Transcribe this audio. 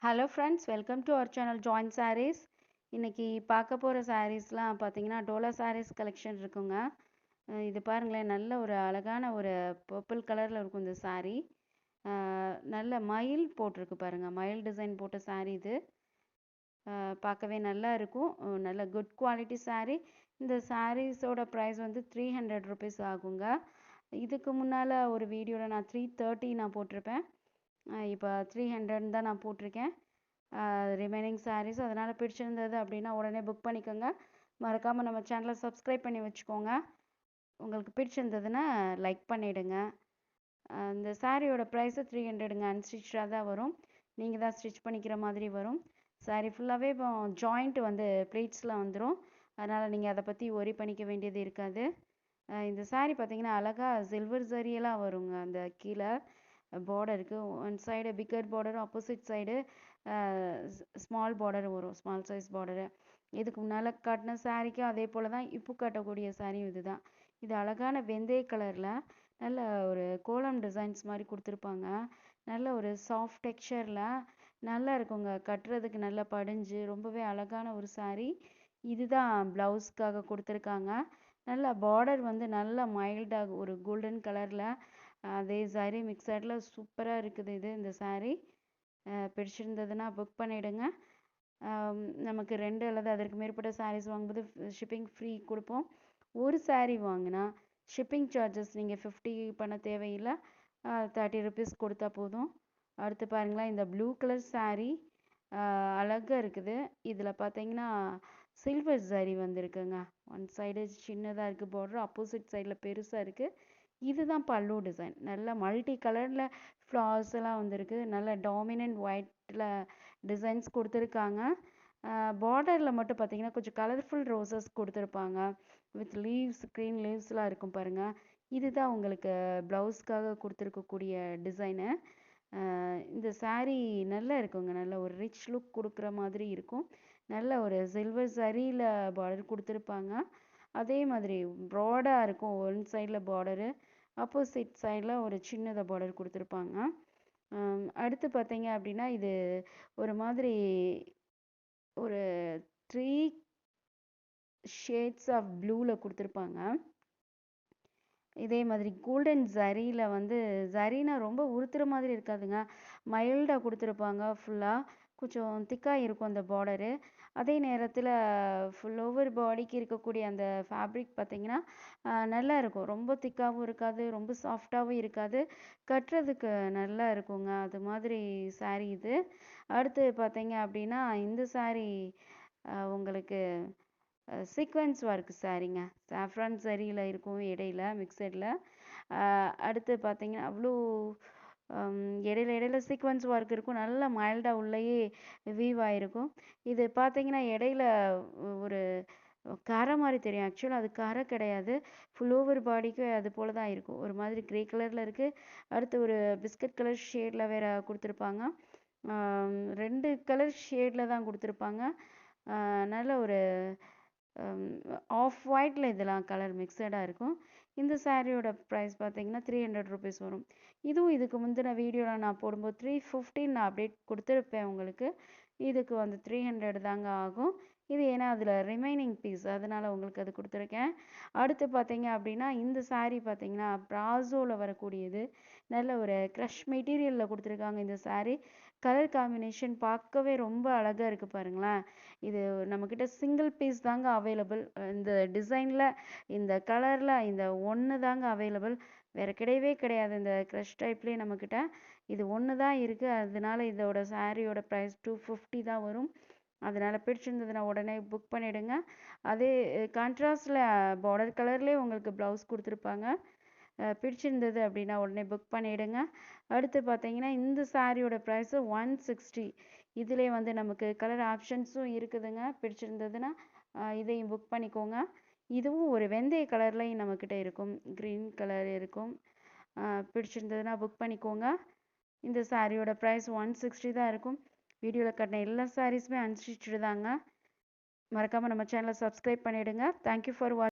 Hello friends, welcome to our channel join sarees. இன்னைக்கு பார்க்க போகிற சாரீஸ்லாம் பார்த்தீங்கன்னா டோலா சாரீஸ் கலெக்ஷன் இருக்குங்க. இது பாருங்களேன், நல்ல ஒரு அழகான ஒரு பர்பிள் கலரில் இருக்கும் இந்த saree. நல்ல மயில் போட்டிருக்கு பாருங்க, மயில் டிசைன் போட்ட saree இது. பார்க்கவே நல்லா இருக்கும். நல்ல குட் குவாலிட்டி saree. இந்த சாரீஸோட ப்ரைஸ் வந்து 300 ருபீஸ் ஆகுங்க. இதுக்கு முன்னால் ஒரு வீடியோவில் நான் 330 நான் போட்டிருப்பேன். இப்போ 300 தான் நான் போட்டிருக்கேன். ரிமைனிங் சாரீஸ் அதனால் பிடிச்சிருந்தது அப்படின்னா உடனே புக் பண்ணிக்கோங்க. மறக்காமல் நம்ம சேனலை சப்ஸ்கிரைப் பண்ணி வச்சுக்கோங்க. உங்களுக்கு பிடிச்சிருந்ததுன்னா லைக் பண்ணிவிடுங்க. இந்த சாரியோட ப்ரைஸு 300ங்க. அன்ஸ்டிச்சாக தான் வரும். நீங்கள் தான் ஸ்டிச் பண்ணிக்கிற மாதிரி வரும். சாரீ ஃபுல்லாகவே இப்போ ஜாயிண்ட் வந்து ப்ளீட்ஸில் வந்துடும். அதனால் நீங்கள் அதை பற்றி ஒரி பண்ணிக்க வேண்டியது இருக்காது. இந்த சாரீ பார்த்தீங்கன்னா அழகாக சில்வர் ஜரியெல்லாம் வருங்க. அந்த கீழே பார்டருக்கு one side bigger border, opposite side small border வரும், ஸ்மால் சைஸ் பார்டரு. இதுக்கு முன்னால் காட்டின சாரீக்கும் அதே போல் தான் இப்போ காட்டக்கூடிய சாரியும் இது தான். இது அழகான வெந்தய கலரில் நல்ல ஒரு கோலம் டிசைன்ஸ் மாதிரி கொடுத்துருப்பாங்க. நல்ல ஒரு சாஃப்ட் டெக்ஸ்சரில் நல்லா இருக்குங்க. கட்டுறதுக்கு நல்லா படிஞ்சு ரொம்பவே அழகான ஒரு சாரீ. இதுதான் ப்ளவுஸ்க்காக கொடுத்துருக்காங்க. நல்ல பார்டர் வந்து நல்ல மைல்டாக ஒரு கோல்டன் கலரில் அதே சாரீ மிக்சடில் சூப்பராக இருக்குது இது இந்த சாரீ. பிடிச்சிருந்ததுன்னா புக் பண்ணிவிடுங்க. நமக்கு 2 அல்லது அதற்கு மேற்பட்ட சாரீஸ் வாங்கும்போது ஷிப்பிங் ஃப்ரீ கொடுப்போம். ஒரு சாரீ வாங்கினா ஷிப்பிங் சார்ஜஸ் நீங்கள் 50 பண்ண தேவையில்லை, 30 ருபீஸ் கொடுத்தா போதும். அடுத்து பாருங்களேன், இந்த ப்ளூ கலர் சாரீ அழகாக இருக்குது. இதில் பார்த்தீங்கன்னா சில்வர் சாரீ வந்திருக்குங்க. ஒன் சைடு சின்னதாக இருக்குது பார்டர், ஆப்போசிட் சைடில் பெருசாக இருக்குது. இதுதான் பல்லு டிசைன். நல்ல மல்டி கலரில் ஃப்ளார்ஸ் எல்லாம் வந்திருக்கு. நல்ல டாமினன்ட் ஒயிட்டில் டிசைன்ஸ் கொடுத்துருக்காங்க. பார்டரில் மட்டும் பார்த்தீங்கன்னா கொஞ்சம் கலர்ஃபுல் ரோசஸ் கொடுத்துருப்பாங்க. வித் லீவ்ஸ், க்ரீன் லீவ்ஸ்லாம் இருக்கும் பாருங்கள். இதுதான் உங்களுக்கு ப்ளவுஸ்க்காக கொடுத்துருக்கக்கூடிய டிசைனு. இந்த சாரீ நல்லா இருக்குங்க. நல்ல ஒரு ரிச் லுக் கொடுக்குற மாதிரி இருக்கும். நல்ல ஒரு சில்வர் சரியில் பார்டர் கொடுத்துருப்பாங்க. அதே மாதிரி ப்ராடாக இருக்கும். ஒன் சைடில் பார்டரு, ஆப்போசிட் சைடில் ஒரு சின்னதாக பார்டர் கொடுத்துருப்பாங்க. அடுத்து பார்த்தீங்க அப்படின்னா இது ஒரு மாதிரி ஒரு 3 ஷேட்ஸ் ஆஃப் ப்ளூவில் கொடுத்துருப்பாங்க. இதே மாதிரி கோல்டன் ஜரியில் வந்து ஜரினா ரொம்ப உறுத்துற மாதிரி இருக்காதுங்க, மைல்டாக கொடுத்துருப்பாங்க. ஃபுல்லாக கொஞ்சம் திக்காக இருக்கும் அந்த பார்டரு. அதே நேரத்தில் ஃபுல் ஓவர் பாடிக்கு இருக்கக்கூடிய அந்த ஃபேப்ரிக் பார்த்திங்கன்னா நல்லா இருக்கும். ரொம்ப திக்காகவும் இருக்காது, ரொம்ப சாஃப்டாகவும் இருக்காது. கட்டுறதுக்கு நல்லா இருக்குங்க. அது மாதிரி சாரீ இது. அடுத்து பார்த்தீங்க அப்படின்னா இந்த சாரீ உங்களுக்கு சீக்வென்ஸ் ஒர்க் சாரீங்க. சாஃப்ரான் சரியில் இருக்கும் இடையில மிக்சடில். அடுத்து பார்த்தீங்கன்னா அவ்வளோ இடையில இடையில சீக்வென்ஸ் ஒர்க் இருக்கும். நல்லா மைல்டாக உள்ளேயே வீவ் ஆகிருக்கும். இது பார்த்தீங்கன்னா இடையில ஒரு கரை மாதிரி தெரியும். ஆக்சுவலாக அது கரை கிடையாது, ஃபுல் ஓவர் பாடிக்கு அது போல் தான் இருக்கும். ஒரு மாதிரி க்ரே கலரில் இருக்குது. அடுத்து ஒரு பிஸ்கட் கலர் ஷேடில் வேறு கொடுத்துருப்பாங்க. 2 கலர் ஷேடில் தான் கொடுத்துருப்பாங்க. நல்ல ஒரு ஆஃப் ஒயிட்டில் இதெல்லாம் கலர் மிக்சடாக இருக்கும். இந்த சாரியோட ப்ரைஸ் பார்த்தீங்கன்னா 300 ருபீஸ் வரும். இதுவும் இதுக்கு முந்தின வீடியோவில் நான் போடும்போது 350 நான் அப்டேட் கொடுத்துருப்பேன் உங்களுக்கு. இதுக்கு வந்து 300 தாங்க ஆகும். இது ஏன்னா அதில் ரிமைனிங் பீஸ், அதனால் உங்களுக்கு அது கொடுத்துருக்கேன். அடுத்து பார்த்தீங்க அப்படின்னா இந்த சாரீ பார்த்தீங்கன்னா ப்ராசோவில் வரக்கூடியது. நல்ல ஒரு க்ரஷ் மெட்டீரியலில் கொடுத்துருக்காங்க இந்த சாரீ. கலர் காம்பினேஷன் பார்க்கவே ரொம்ப அழகாக இருக்குது பாருங்களேன். இது நம்மக்கிட்ட சிங்கிள் பீஸ் தாங்க அவைலபிள். இந்த டிசைனில், இந்த கலரில் இந்த ஒன்று தாங்க அவைலபிள். வேறு கிடையவே கிடையாது இந்த க்ரஷ் டைப்லேயே நம்மக்கிட்ட. இது ஒன்று தான் இருக்குது. அதனால இதோட சாரியோட ப்ரைஸ் 250 தான் வரும். அதனால் பிடிச்சிருந்ததுன்னா உடனே புக் பண்ணிவிடுங்க. அதே கான்ட்ராஸ்டில் பார்டர் கலர்லேயே உங்களுக்கு ப்ளவுஸ் கொடுத்துருப்பாங்க. பிடிச்சிருந்தது அப்படின்னா உடனே புக் பண்ணிவிடுங்க. அடுத்து பார்த்தீங்கன்னா இந்த சாரியோட ப்ரைஸு 160. இதிலே வந்து நமக்கு கலர் ஆப்ஷன்ஸும் இருக்குதுங்க. பிடிச்சிருந்ததுன்னா இதையும் புக் பண்ணிக்கோங்க. இதுவும் ஒரு வெந்தய கலர்லையும் நம்மக்கிட்ட இருக்கும், க்ரீன் கலர் இருக்கும். பிடிச்சிருந்ததுன்னா புக் பண்ணிக்கோங்க. இந்த சாரியோட ப்ரைஸ் 160 தான் இருக்கும். வீடியோவில் காட்டின எல்லா சாரீஸுமே அன்ஸ்டிச்சு தாங்க. மறக்காமல் நம்ம சேனலை சப்ஸ்கிரைப் பண்ணிவிடுங்க. தேங்க்யூ ஃபார் வாட்சிங்.